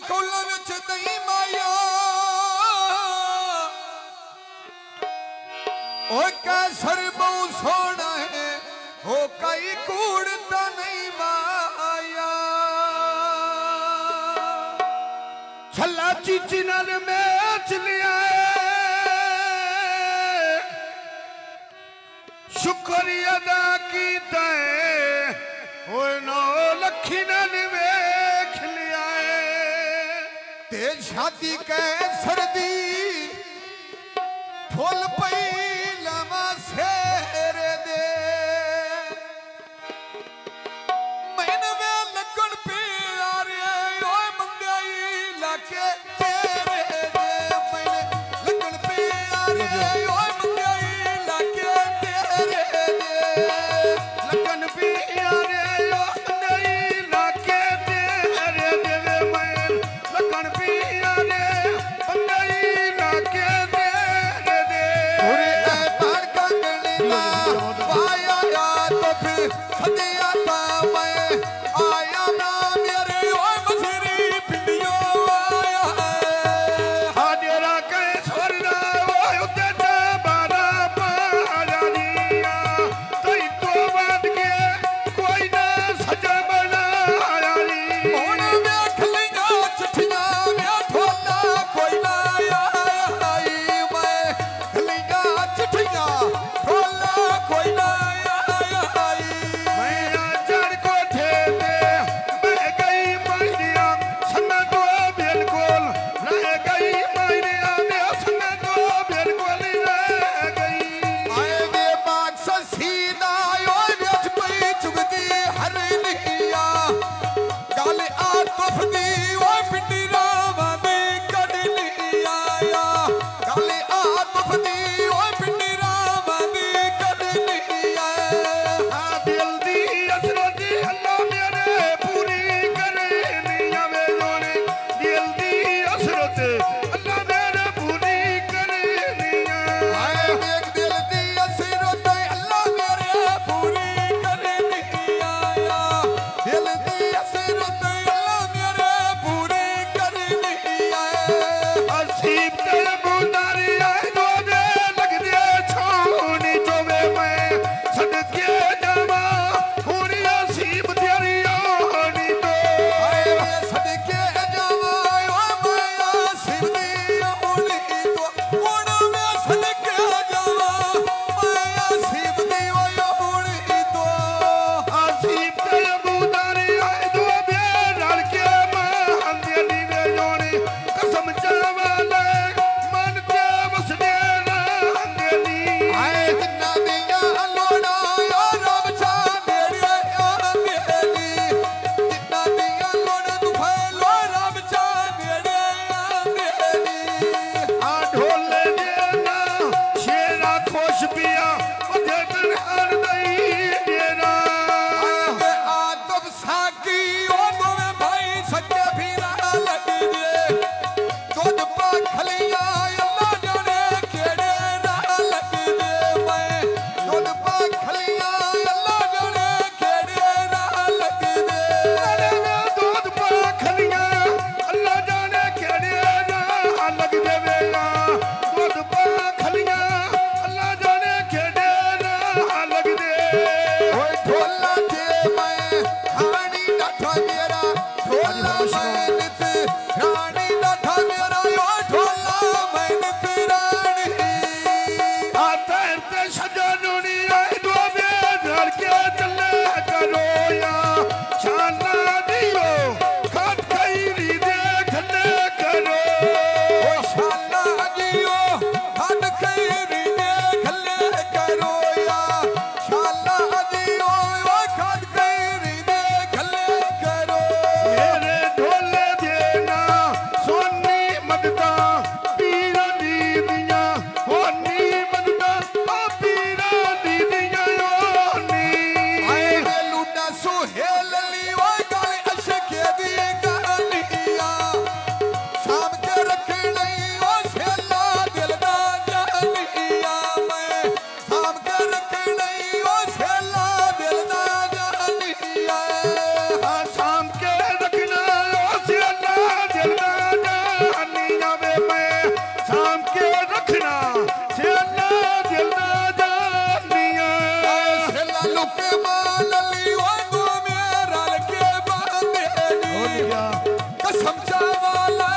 कौलों विच नहीं माया ओ कैसर बहु सोना है हो कई कूड़ता नहीं माया छला चीची नाल मैच लिया शुक्र अदा कीता ओए 9 लखी नाल वेख लिया ते शादी कैसर दी फुल पई लमा सेरे दे मैंने वे लगन प्यारे ओए मंगाई लाके तेरे दे मैंने लगन प्यारे ओए मंगाई लाके तेरे दे लगन प्यारे ओ नहीं लाके तेरे दे मैं लगन प्यारे नहीं लाके तेरे दे पूरी ऐतान का गणिता पाया या तो फिर खदिया था मैं आया ना मेरे ओए मसरी पिंडियो आया है हाडेरा के छोरना ओए उते ते बारा पाया निया तई तो बात के कोई ना सजा बनाया नी ਹੁਣ ਵੇਖ ਲਈਆਂ ਚਿੱਠੀਆਂ ਵੇ ਢੋਲਾ ਕੋਈ ਨਾ ਆਈ ਮੈਂ ਲਈਆਂ ਚਿੱਠੀਆਂ ਢੋਲਾ ਕੋਈ ਨਾ ਆਈ मैं चढ़ कोठे पे मैं गई मैरिया संग तो बिल्कुल रह गई मैरिया में संग तो बिल्कुल रह गई आए वे बाग सीधा ओए ਵੇਚ ਪਈ ਚੁਗਦੀ ਹਰ ਲਿਆ ਗੱਲ ਆ ਤੁਫਦੀ ਓਏ ਪਿੰਡੀ ਰਾਵਾਂ ਦੀ ਕੱਢ ਲਈ ਆਇਆ ਗੱਲ ਆ ਤੁਫਦੀ ਓਏ ਪਿੰਡੀ ਰਾਵਾਂ ਦੀ ਕੱਢ ਲਈ ਆਇਆ हाँ दिल दी असरत अल्लाह मेरे पूरी करे नहीं आवे जोने दिल दी असरत अल्लाह मेरे पूरी करे नहीं ਆਏ ਵੇਖ ਦਿਲ ਦੀ ਅਸਰਤ ਅੱਲਾ ਮੇਰੇ ਪੂਰੀ ਕਰ ਨਹੀਂ ਆਇਆ ਦਿਲ ਦੀ ਅਸਰਤ ਅੱਲਾ ਮੇਰੇ ਪੂਰੀ ਕਰ ਨਹੀਂ ਆਇਆ असीब ते बुदारी आए दो दे लग दे छोनी चोवे मैं सदके जावा पूरी असीब तेरी होनी तो ਆਏ ਵੇ ਸਦਕੇ ਜਾਵਾਂ ਓਏ ਮਾਇਆ ਸਿਰਦੀ ਹੋਣੀ ਤੋਂ ਹੁਣ ਵੇ ਸਦਕੇ ਜਾਵਾਂ ਮਾਇਆ ਸਿਰਦੀ ਓਏ ਹੋਣੀ ਤੋਂ असीब ते बुदारी आए दो दे रल के मान दे नी वे जोनी कसम चावा ले मन ते वसदे रहन दे नी ਆਏ ਜਿੰਨਾ ਦੀਆਂ ਲੋੜਾਂ ਓ ਰੱਬ ਚਾ ਮੇਰੇ ਆਂਗੇਲੀ ਜਿੰਨਾ ਦੀਆਂ ਲੋੜਾਂ ਤੂੰ ਫੈਲੋ ਰੱਬ ਚਾ ਮੇਰੇ ਆਂਗੇਲੀ आ ढोले देना शेरा खुश पिया उधे बिरहन दई देना ਆਏ ਆਤਮ ਸਾਕੀ ਓ ਦੋਵੇਂ ਭਾਈ ਸੱਚੇ ਫੀਰਾ ਲੱਗੀ ਦੇ ਦੁੱਧ ਪਾ ਖਲੀਆਂ ਅੱਲਾ ਜਾਣੇ ਕਿਹੜੇ ਰਾਹ ਲੱਗੀ ਦੇ ਮੈਂ ਦੁੱਧ ਪਾ ਖਲੀਆਂ ਅੱਲਾ ਜਾਣੇ ਕਿਹੜੇ ਰਾਹ ਲੱਗੀ ਦੇ अरे मैं दूध पा खलिया अल्लाह जाने केड़े राह लग देवे दूध पा खलिया अल्लाह जाने केड़े राह लग दे ਓਏ ਢੋਲਾ ਤੇ ਮੈਂ ਖਾਣੀ ਡਾਠਾ ਮੇਰਾ ਢੋਲਾ ਮੈਂ ਨਿਤ ਰਾਣੀ ਡਾਠਾ ਮੇਰਾ ਓ ਢੋਲਾ ਮੈਂ ਨਿਤ ਰਾਣੀ आता ते सजनुनी आए दो दे धर के चले करो या शाना दियो खत खैरी दे खले करो ਓ ਸ਼ਾਲਾ ਜੀਓ ਹੱਡ ਖੈਰੀ ਨੇ ਖੱਲੇ ਕਰੋ ਯਾ ਸ਼ਾਲਾ ਜੀਓ ਓ ਹੱਡ ਖੈਰੀ ਨੇ ਖੱਲੇ ਕਰੋ मेरे ढोले दे ਗਿਆ कसम चावाला